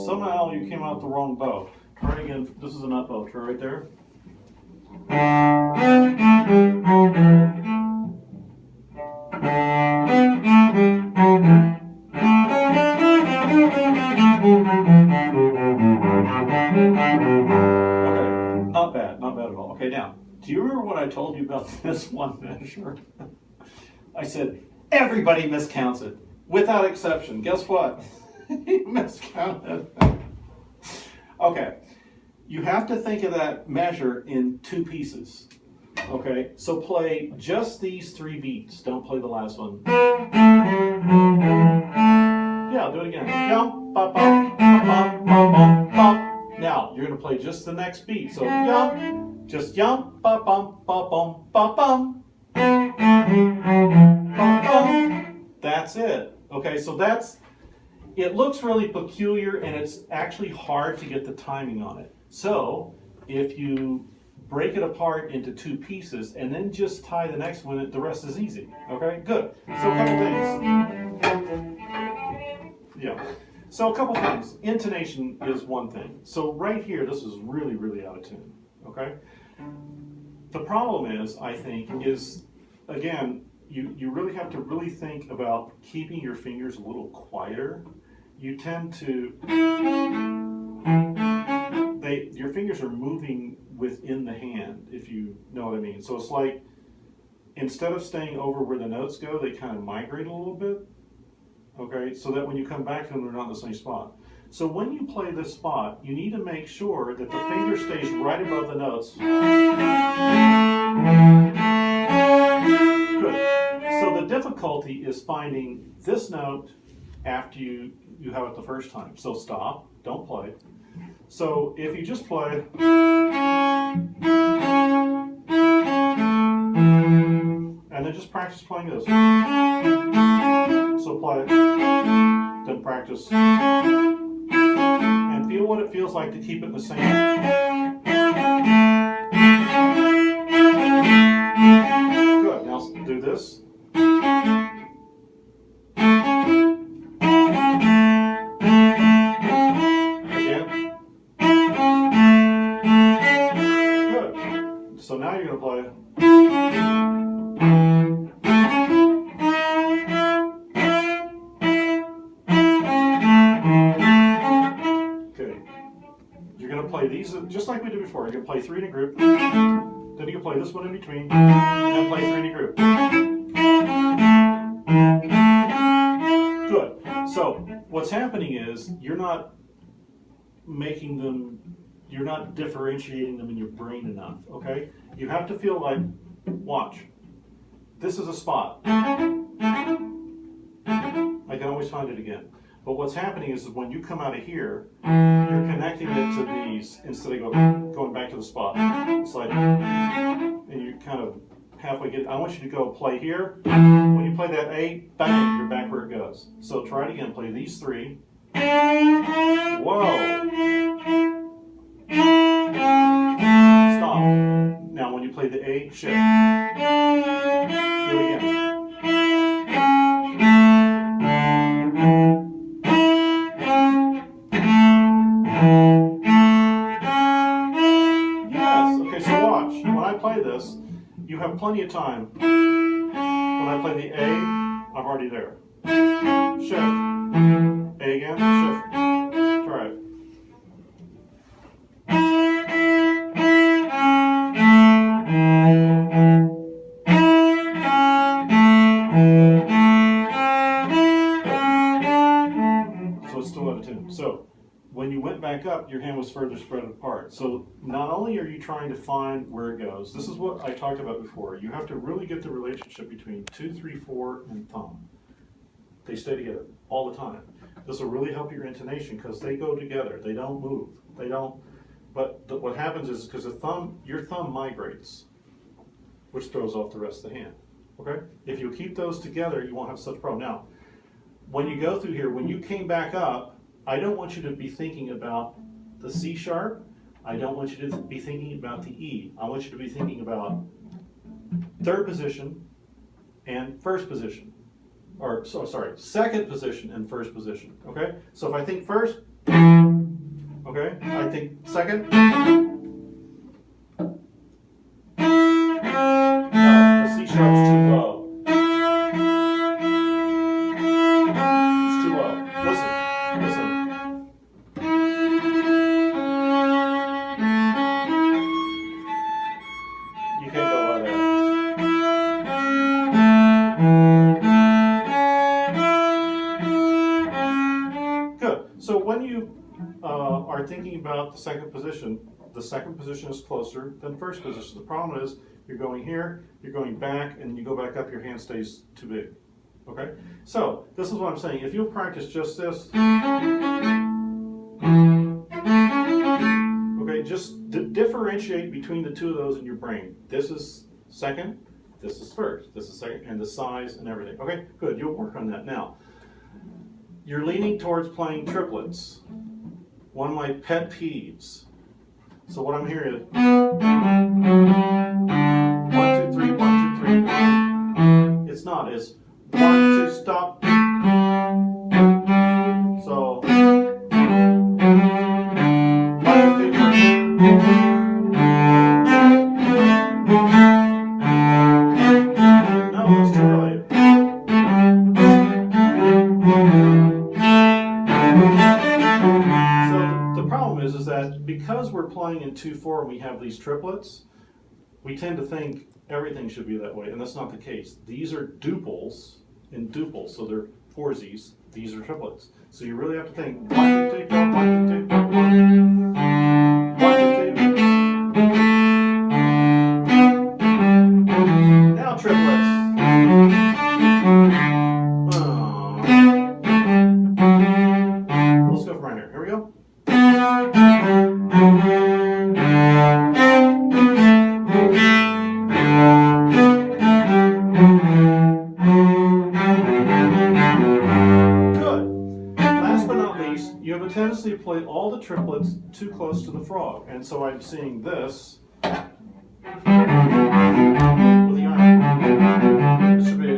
Somehow you came out the wrong bow. Try again. This is an up bow. Try right there. Okay, not bad at all. Okay, now, do you remember what I told you about this one measure? I said, everybody miscounts it, without exception. Guess what? He miscounted. Okay, you have to think of that measure in two pieces. Okay, so play just these 3 beats. Don't play the last one. Yeah, I'll do it again. Yum, ba, bum, ba, bum, ba, bum, bum. Now, you're going to play just the next beat. So, yum, just yum, ba, bum, ba, bum, ba, bum. Ba, bum. That's it. Okay, so it looks really peculiar and it's actually hard to get the timing on it. So, if you break it apart into 2 pieces and then just tie the next one, the rest is easy. Okay, good. So, a couple things. Yeah. So a couple things. Intonation is one thing. So right here, this is really, really out of tune. Okay? The problem is, I think, is, again, you really have to really think about keeping your fingers a little quieter. You tend to, your fingers are moving within the hand, if you know what I mean. So it's like, instead of staying over where the notes go, they kind of migrate a little bit. Okay, so that when you come back to them, they're not in the same spot. So when you play this spot, you need to make sure that the finger stays right above the notes. Good. So the difficulty is finding this note after you have it the first time. So stop, don't play. So if you just play, and then just practice playing this. So play, then practice, and feel what it feels like to keep it the same. Good, now do this. Again. Good. So now you're going to play. Play these just like we did before. You can play 3 in a group, then you can play this one in between, and then play 3 in a group. Good. So what's happening is you're not differentiating them in your brain enough. Okay? You have to feel like, watch. This is a spot. I can always find it again. But what's happening is when you come out of here, you're connecting it to these instead of going back to the spot. It's like, and you kind of halfway get, I want you to go play here. When you play that A, bang, you're back where it goes. So try it again, play these 3. Whoa. Stop. Now when you play the A, shift. Do it again. You have plenty of time. When I play the A, I'm already there. Shift. A again, shift. Try it. So it's still out of tune. So when you went back up, your hand was further spread apart. So not only are you trying to find where it goes, this is what I talked about before. You have to really get the relationship between 2, 3, 4, and thumb. They stay together all the time. This will really help your intonation because they go together. They don't move. They don't. But what happens is because your thumb migrates, which throws off the rest of the hand. Okay? If you keep those together, you won't have such a problem. Now, when you go through here, when you came back up, I don't want you to be thinking about the C sharp. I don't want you to be thinking about the E. I want you to be thinking about third position and first position. Or, so sorry, second position and first position. Okay? So if I think first, okay, I think second. No, the C sharp's too low. It's too low. Listen. You can go by that. Good. So when you are thinking about the second position is closer than first position. The problem is you're going here, you're going back, and you go back up, your hand stays too big. Okay? So this is what I'm saying. If you'll practice just this, okay, just differentiate between the two of those in your brain. This is second, this is first, this is second, and the size and everything. Okay, good, you'll work on that. Now, you're leaning towards playing triplets. One of my pet peeves. So what I'm hearing is 1, 2, 3, 1, 2, 3, 1. It's not, it's 1, 2, stop. So 1, 2, 3, 4. No, it's too early. The problem is that because we're playing in 2/4 and we have these triplets, we tend to think everything should be that way, and that's not the case. These are duples in duples, so they're foursies. These are triplets. So you really have to think 1, 2, 3, 4, 1, 2, 3, 4, 1. 1, 2, 3. Now triplets. Let's go from right here. Here we go. You have a tendency to play all the triplets too close to the frog, and so I'm seeing this with the arm. This should be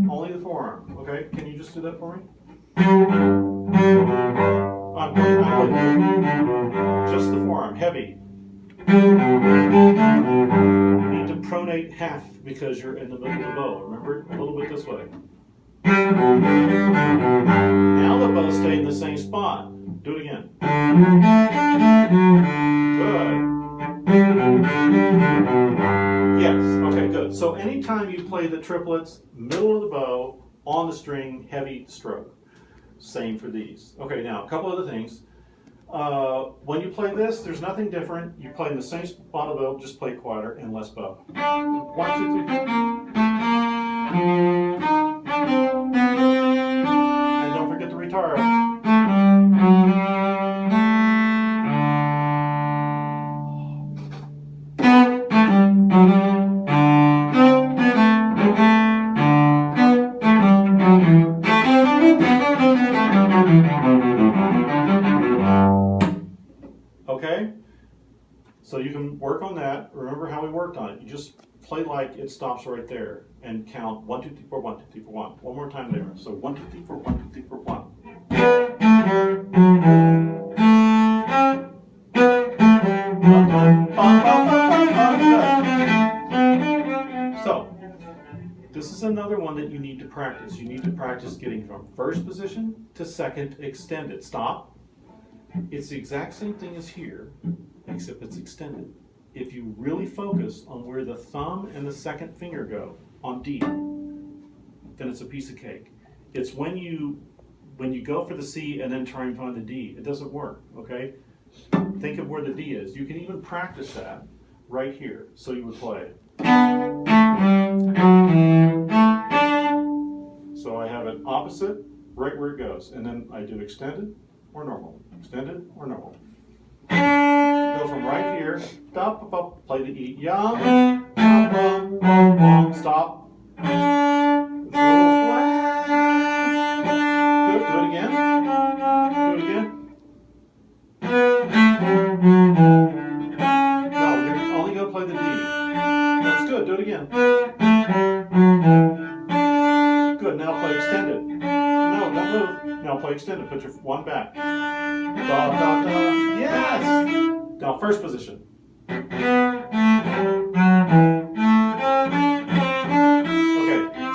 only the forearm. Okay, can you just do that for me? I'm just the forearm, heavy. You need to pronate half because you're in the middle of the bow. Remember, a little bit this way. Now the bow stayed in the same spot. Do it again. Good. Yes, okay, good. So anytime you play the triplets, middle of the bow, on the string, heavy stroke. Same for these. Okay, now a couple other things. When you play this, there's nothing different. You play in the same spot of the bow, just play quieter and less bow. 1, 2, 3. And don't forget the retard. Okay? So you can work on that. Remember how we worked on it. You just play like it stops right there and count 1, 2, 3, 4, 1, 2, 3, 4, 1. One more time there. So 1, 2, 3, 4, 1, 2, 3, 4, 1. So this is another one that you need to practice. You need to practice getting from first position to second extended. Stop. It's the exact same thing as here, except it's extended. If you really focus on where the thumb and the second finger go on D, then it's a piece of cake. It's when you when you go for the C and then try and find the D, it doesn't work, okay? Think of where the D is. You can even practice that right here. So you would play. So I have it opposite, right where it goes. And then I do extended or normal, extended or normal. Go from right here, stop, up, play the E. Yum, yum, bum, bum, bum, stop. It's a little flat. Good, do it again. Do it again. No, you're only going to play the D. That's good, do it again. Good, now play extended. No, don't move. Now play extended, put your one back. Da, da, da. Yes! Now first position. Okay,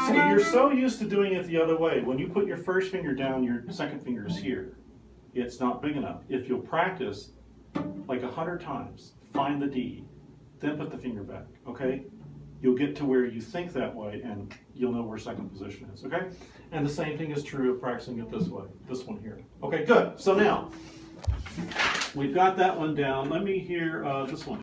so you're so used to doing it the other way. When you put your first finger down, your second finger is here. It's not big enough. If you'll practice like 100 times, find the D, then put the finger back, okay? You'll get to where you think that way and you'll know where second position is, okay? And the same thing is true of practicing it this way, this one here. Okay, good. So now, we've got that one down. Let me hear this one.